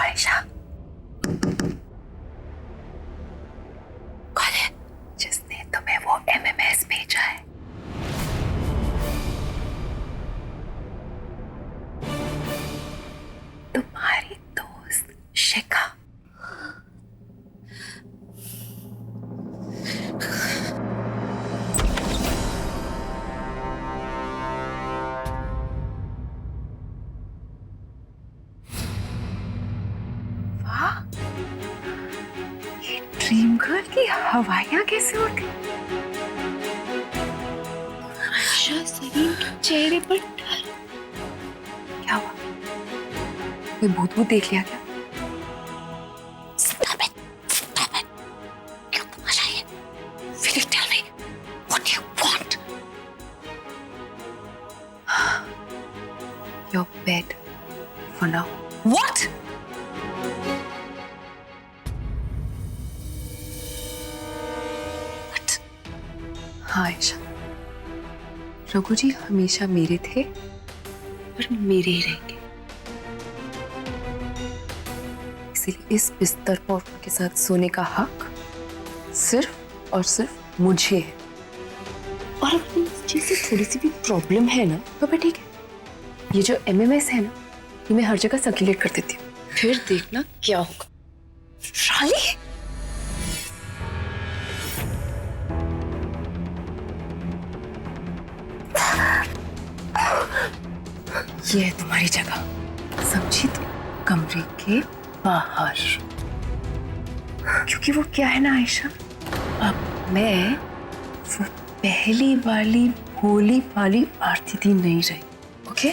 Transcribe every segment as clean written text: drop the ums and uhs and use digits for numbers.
आयशा, कौन है जिसने तुम्हें वो MMS भेजा है? तुम्हारी दोस्त शिखा। वाह, ये ड्रीम गर्ल की हवाइयां कैसे उड़ गई? आयशा, सलीम के चेहरे पर डर। क्या हुआ? कोई भूत भूत देख लिया क्या? Stop it! Stop it! क्यों तमाशा है? Will you tell me what you want? Your bed for now. What? What? हाँ आयशा, रघु जी हमेशा मेरे थे और मेरे ही रहेंगे। इसीलिए इस बिस्तर पर उनके साथ सोने का हक सिर्फ और सिर्फ मुझे है। और अगर इस चीज से थोड़ी सी भी प्रॉब्लम है ना तो फिर ठीक है, ये जो MMS है ना ये मैं हर जगह सर्कुलेट कर देती हूँ, फिर देखना क्या होगा। राली? ये है तुम्हारी जगह, समझी तुम? कमरे के बाहर। क्योंकि वो क्या है ना आयशा, अब मैं वो पहली वाली भोली वाली आरती दी नहीं रही। ओके,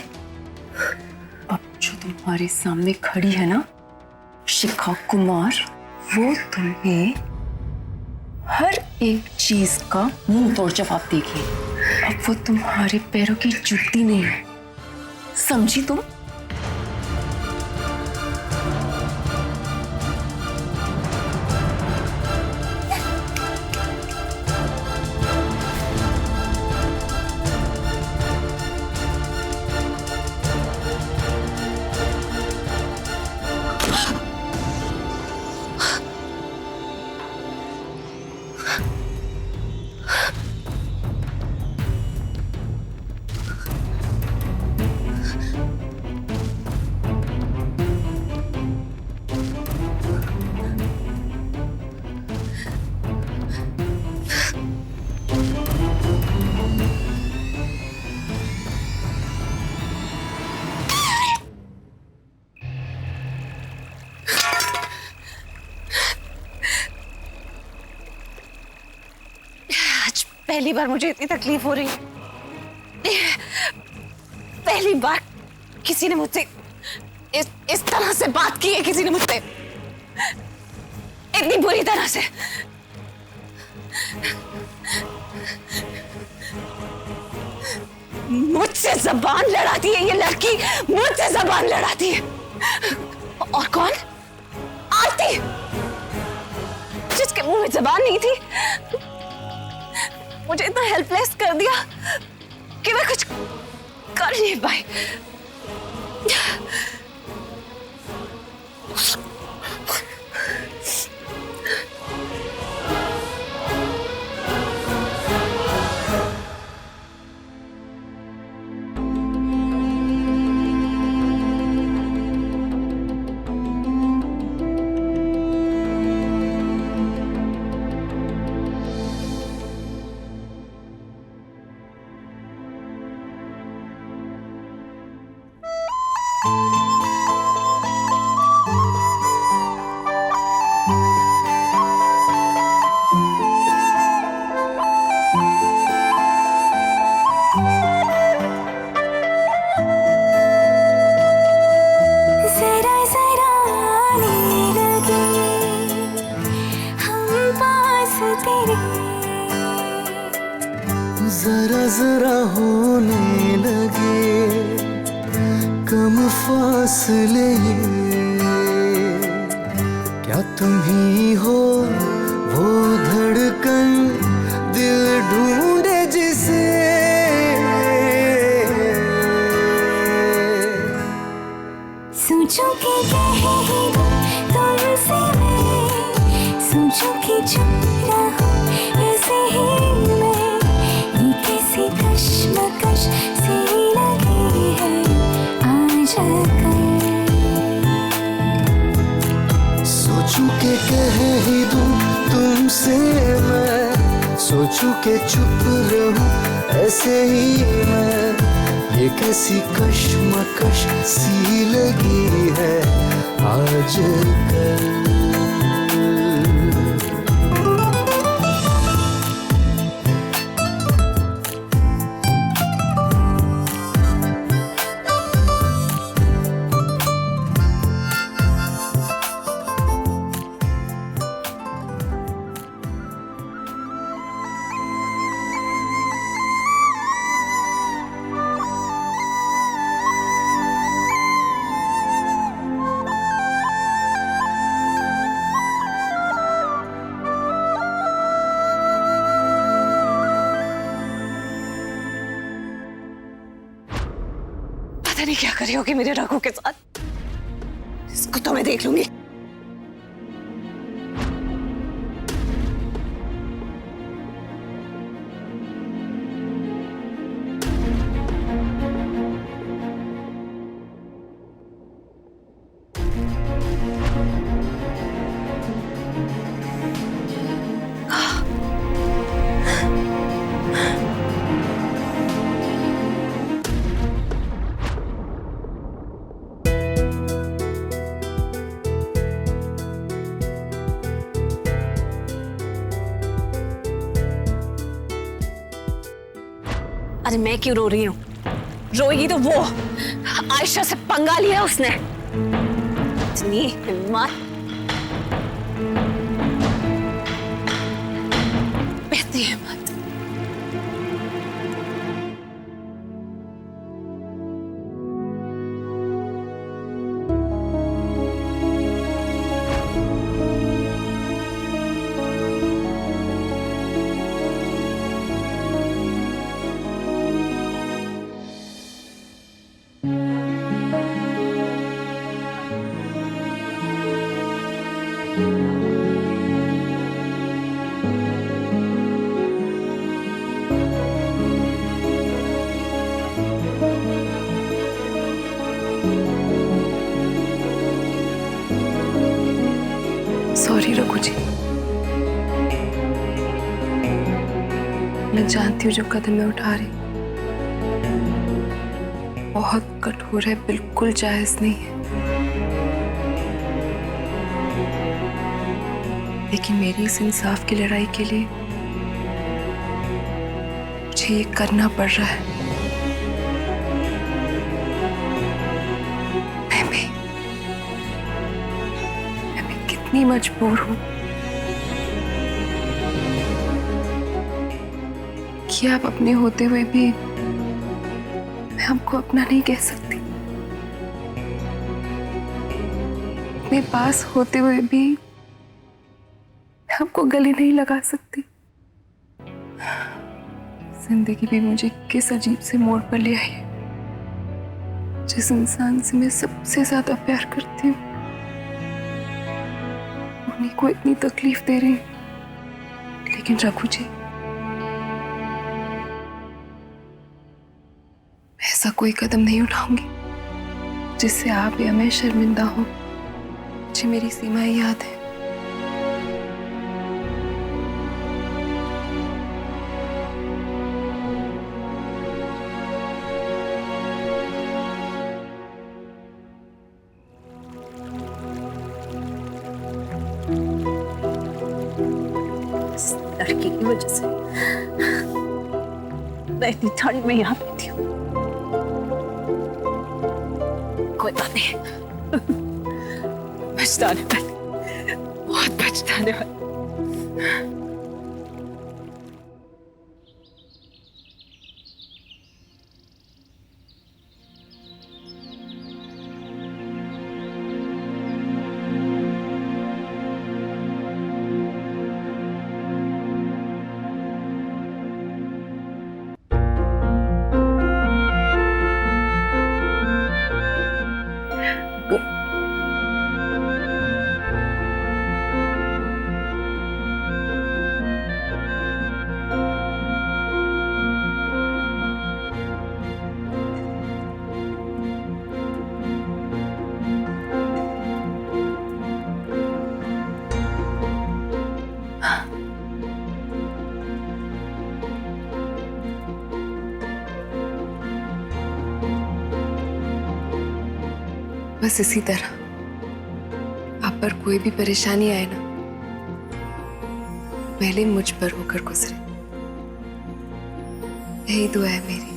अब जो तुम्हारे सामने खड़ी है ना शिखा कुमार, वो तुम्हें हर एक चीज का मुंह तोड़ जवाब देगी। अब वो तुम्हारे पैरों की जूती नहीं है, समझी तुम? पहली बार मुझे इतनी तकलीफ हो रही है। पहली बार किसी ने मुझसे इस तरह से बात की है, किसी ने मुझसे इतनी बुरी तरह से। मुझसे जबान लड़ाती है ये लड़की, मुझसे जबान लड़ाती है। और कौन? आरती, जिसके मुंह में जबान नहीं थी, मुझे इतना हेल्पलेस कर दिया कि मैं कुछ कर नहीं पाई। जरा जरा होने लगे कम फासले, क्या तुम ही हो वो धड़कन दिल ढूंढे जिसे, सोचों के कहे सोचूं कि चुप रहूं ऐसे ही मैं, ये कैसी कश्मकश सी लगी है आज सोचूं के कह ही दूं तुमसे मैं, सोचूं के चुप रहूं ऐसे ही मैं, ये कैसी कश्मकश सी लगी है आज कल। पता नहीं क्या करी होगी मेरे रघु के साथ, इसको तो मैं देख लूंगी। अरे मैं क्यों रो रही हूँ? रोएगी तो वो, आयशा से पंगा लिया उसने। इतनी हिम्मत, इतनी हिम्मत। सॉरी रघु जी, मैं जानती हूँ जो कदम मैं उठा रही बहुत कठोर है, बिल्कुल जायज नहीं है, लेकिन मेरी इस इंसाफ की लड़ाई के लिए मुझे ये करना पड़ रहा है। मैं कितनी मजबूर हूं कि आप अपने होते हुए भी मैं आपको अपना नहीं कह सकती, अपने पास होते हुए भी मैं आपको गले नहीं लगा सकती। जिंदगी भी मुझे किस अजीब से मोड़ पर ले आई है। जिस इंसान से मैं सबसे ज्यादा प्यार करती हूँ उन्हीं को इतनी तकलीफ दे रही हूँ। लेकिन रघु जी, मैं ऐसा कोई कदम नहीं उठाऊंगी जिससे आप या मैं शर्मिंदा हो। मुझे मेरी सीमाएं याद है। लड़की की वजह से मैं इतनी ठंड में यहाँ बैठी हूँ। कोई बात नहीं, पछताने वाली, बहुत पछताने वाली। बस इसी तरह आप पर कोई भी परेशानी आए ना, पहले मुझ पर होकर गुजरे, यही दुआ है मेरी।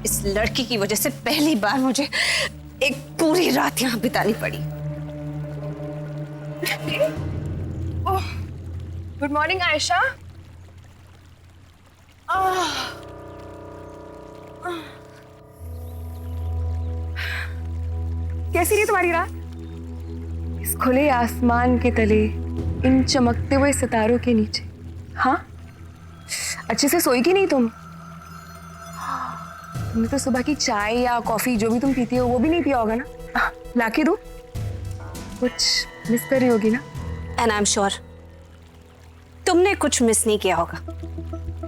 इस लड़की की वजह से पहली बार मुझे एक पूरी रात यहाँ बितानी पड़ी। Good morning Ayesha. कैसी रही तुम्हारी रात? इस खुले आसमान के तले, इन चमकते हुए सितारों के नीचे। हाँ, अच्छे से सोई कि नहीं तुम? तुमने तो सुबह की चाय या कॉफी जो भी तुम पीती हो वो भी नहीं पिया होगा ना? लाके दो, कुछ मिस कर रही होगी ना? एंड आई एम श्योर तुमने कुछ मिस नहीं किया होगा।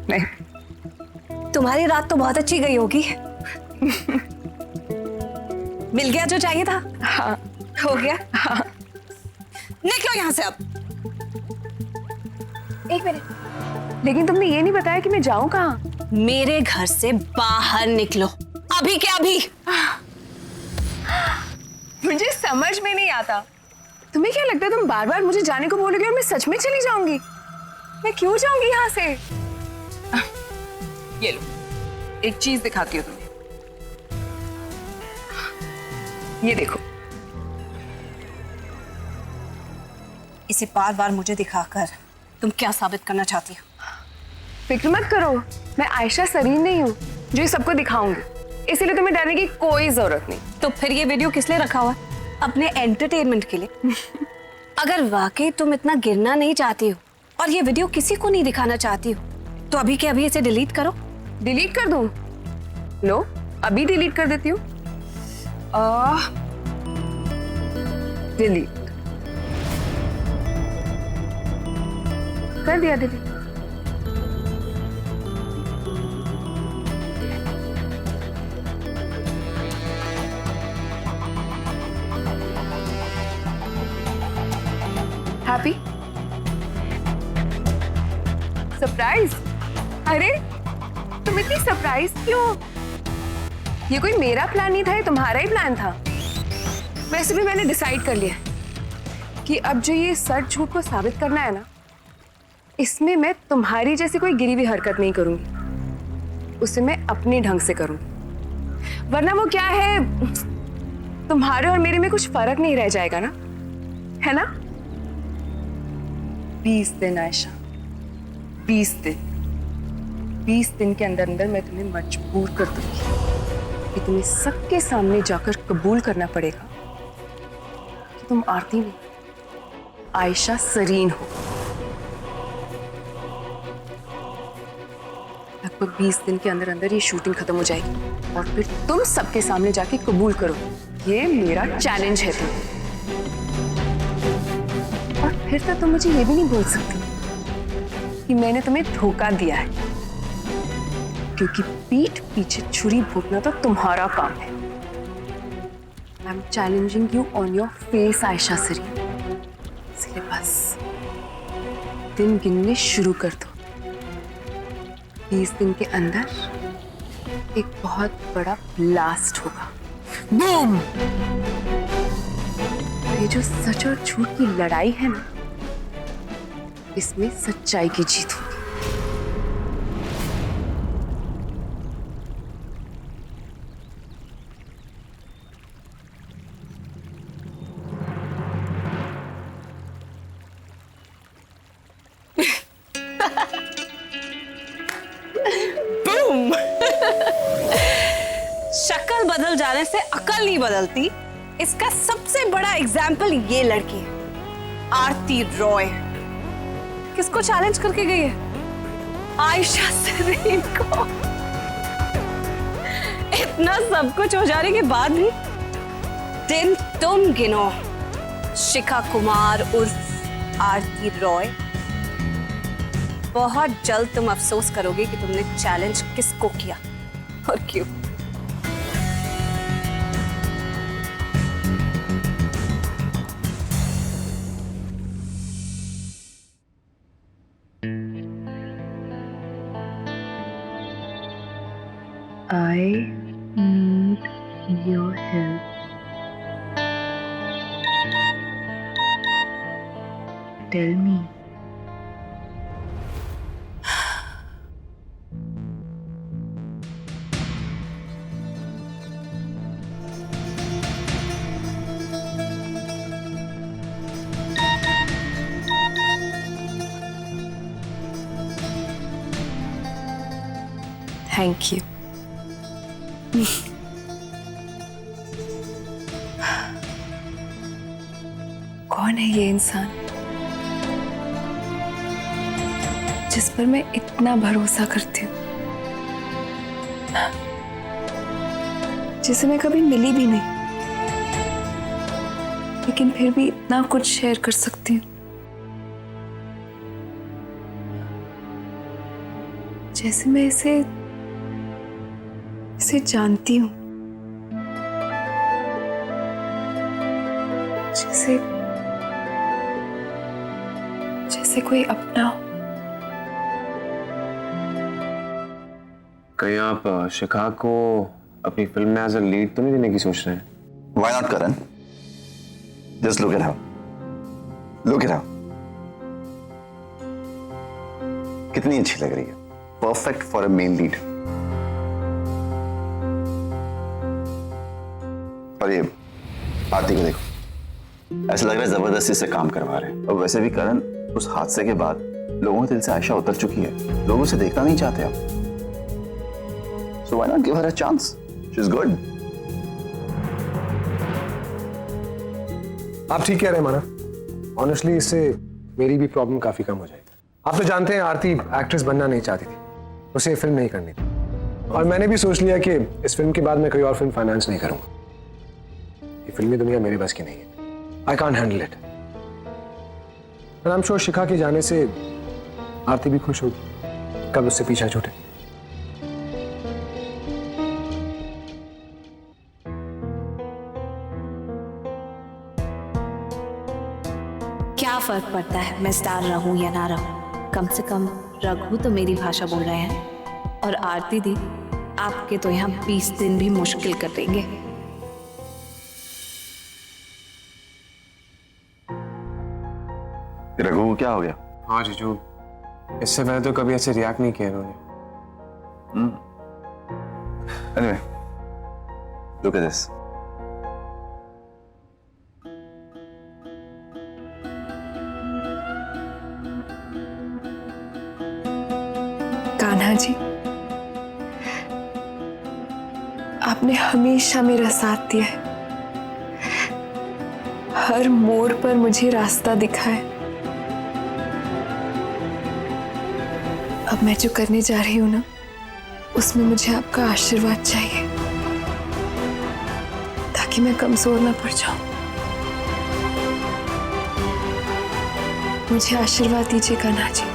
नहीं। तुम्हारी रात तो बहुत अच्छी गई होगी। मिल गया जो चाहिए था? हाँ। हो गया? हाँ। निकलो यहाँ से अब। एक मिनट, लेकिन तुमने ये नहीं बताया कि मैं जाऊं कहाँ? मेरे घर से बाहर निकलो, अभी के अभी। मुझे समझ में नहीं आता, तुम्हें क्या लगता है तुम बार बार मुझे जाने को बोलोगे और मैं सच में चली जाऊंगी? मैं क्यों जाऊंगी यहाँ से? ये लो, एक चीज दिखाती हूँ तुम्हें। ये देखो। इसे बार बार मुझे दिखाकर तुम क्या साबित करना चाहती हो? फिक्र मत करो, मैं आयशा सरीन नहीं हूँ जो ये सबको दिखाऊंगी, इसीलिए तुम्हें डरने की कोई जरूरत नहीं। तो फिर ये वीडियो किस लिए रखा हुआ? अपने एंटरटेनमेंट के लिए। अगर वाकई तुम इतना गिरना नहीं चाहती हो और ये वीडियो किसी को नहीं दिखाना चाहती हो तो अभी के अभी इसे डिलीट करो। डिलीट कर दूं? लो, अभी डिलीट कर देती हूँ। डिलीट कर दिया। डिलीट। हैप्पी? सरप्राइज? अरे तुम इतनी सरप्राइज क्यों? ये कोई मेरा प्लान नहीं था, ये तुम्हारा ही प्लान था। वैसे भी मैंने डिसाइड कर लिया कि अब जो ये सच झूठ को साबित करना है ना, इसमें मैं तुम्हारी जैसी कोई गिरी हुई हरकत नहीं करूंगी, उसे मैं अपने ढंग से करूंगी। वरना वो क्या है, तुम्हारे और मेरे में कुछ फर्क नहीं रह जाएगा ना, है ना? 20 दिन आयशा, 20 दिन। 20 दिन के अंदर अंदर मैं तुम्हें मजबूर कर दूंगी कि तुम्हें सबके सामने जाकर कबूल करना पड़ेगा कि तुम आरती नहीं, आयशा सरीन हो। लगभग 20 दिन के अंदर अंदर ये शूटिंग खत्म हो जाएगी और फिर तुम सबके सामने जाके कबूल करो, ये मेरा चैलेंज है तुम्हें। और फिर तो तुम मुझे ये भी नहीं बोल सकती कि मैंने तुम्हें धोखा दिया है, क्योंकि पीठ पीछे छुरी भोंकना तो तुम्हारा काम है। I am challenging you on your face Ayesha Sareen. इसलिए बस दिन गिनने शुरू कर दो। 20 दिन के अंदर एक बहुत बड़ा ब्लास्ट होगा। बूम! ये जो सच और झूठ की लड़ाई है ना, इसमें सच्चाई की जीत होगी। बूम! शक्ल बदल जाने से अकल नहीं बदलती, इसका सबसे बड़ा एग्जाम्पल ये लड़की है, आरती रॉय। किसको चैलेंज करके गई है? आयशा सरीन को। इतना सब कुछ हो जाने के बाद भी दिन तुम गिनो, शिखा कुमार उर्फ आरती रॉय। बहुत जल्द तुम अफसोस करोगे कि तुमने चैलेंज किसको किया और क्यों। I need your help. Tell me. Thank you. कौन है ये इंसान जिस पर मैं इतना भरोसा करती हूँ, जिसे मैं कभी मिली भी नहीं, लेकिन फिर भी इतना कुछ शेयर कर सकती हूँ। जैसे मैं इसे जानती हूँ, जैसे कोई अपना हो। कहीं आप शिखा को अपनी फिल्म में एज अ लीड तो नहीं देने की सोच रहे हैं? Why not, Karan? Just look at her. Look at her. कितनी अच्छी लग रही है. Perfect for a male lead. और ये आरती को देखो, ऐसा लग रहा है जबरदस्ती से काम करवा रहे हैं। और वैसे भी करण, उस हादसे के बाद लोगों के दिल से आयशा उतर चुकी है, लोग उसे देखना नहीं चाहते अब। So why not give her a chance? She's good. आप ठीक कह रहे हैं माना। ऑनेस्टली इससे मेरी भी प्रॉब्लम काफी कम हो जाएगी। आप तो जानते हैं आरती एक्ट्रेस बनना नहीं चाहती थी, उसे ये फिल्म नहीं करनी थी। और मैंने भी सोच लिया कि इस फिल्म के बाद मैं कोई और फिल्म फाइनेंस नहीं करूंगा। ये फिल्मी दुनिया मेरे बस की नहीं है। I can't handle it. I am sure Shikha के जाने से आरती भी खुश होगी, कब उससे पीछा छूटे। क्या फर्क पड़ता है मैं स्टार रहूं या ना रहूं? कम से कम रघु तो मेरी भाषा बोल रहे हैं, और आरती दी आपके तो यहाँ 20 दिन भी मुश्किल कर देंगे। रघु को क्या हो गया? हाँ जीजू, इससे पहले तो कभी ऐसे रिएक्ट नहीं किया इन्होंने। Anyway, look at this. Kanha ji, आपने हमेशा मेरा साथ दिया है, हर मोड़ पर मुझे रास्ता दिखाया। अब मैं जो करने जा रही हूं ना, उसमें मुझे आपका आशीर्वाद चाहिए, ताकि मैं कमजोर ना पड़ जाऊं। मुझे आशीर्वाद दीजिए कान्हा जी।